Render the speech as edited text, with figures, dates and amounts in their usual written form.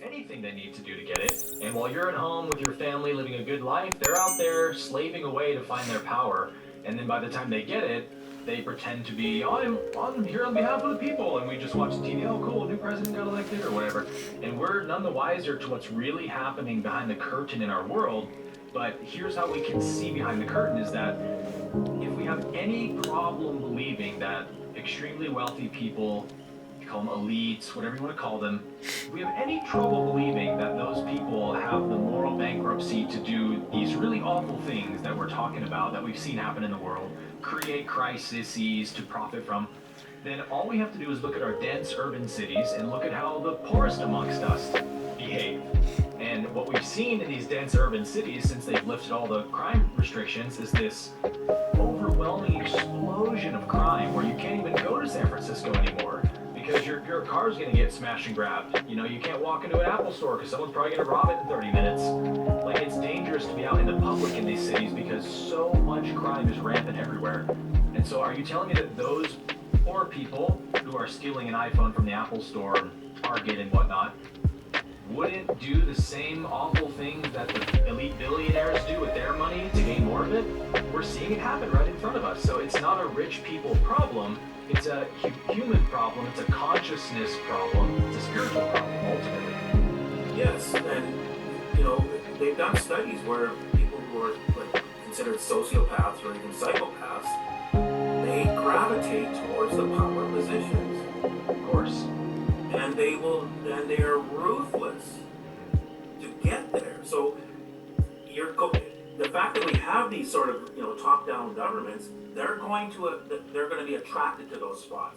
anything they need to do to get it. And while you're at home with your family living a good life, they're out there slaving away to find their power. And then by the time they get it, they pretend to be, I'm here on behalf of the people, and we just watch TV, oh cool, new president got elected, or whatever. And we're none the wiser to what's really happening behind the curtain in our world. But here's how we can see behind the curtain is that if we have any problem believing that extremely wealthy people, you call them elites, whatever you want to call them, if we have any trouble believing that those people have the moral bankruptcy to do these really awful things that we're talking about, that we've seen happen in the world, create crises to profit from, then all we have to do is look at our dense urban cities and look at how the poorest amongst us behave. And what we've seen in these dense urban cities since they've lifted all the crime restrictions is this overwhelming explosion of crime where you can't even go to San Francisco anymore because your car's going to get smashed and grabbed. You know, you can't walk into an Apple store because someone's probably going to rob it in 30 minutes. Like, it's dangerous to be out in the public in these cities because so much crime is rampant everywhere. And so are you telling me that those poor people who are stealing an iPhone from the Apple store, Target and whatnot, wouldn't do the same awful things that the elite billionaires do with their money to gain more of it? We're seeing it happen right in front of us. So it's not a rich people problem. It's a human problem. It's a consciousness problem. It's a spiritual problem, ultimately. Yes, and you know, they've done studies where people who are like considered sociopaths or even psychopaths, they gravitate towards the power positions. Of course. And they are ruthless to get there. So the fact that we have these sort of, you know, top-down governments, they're going to be attracted to those spots.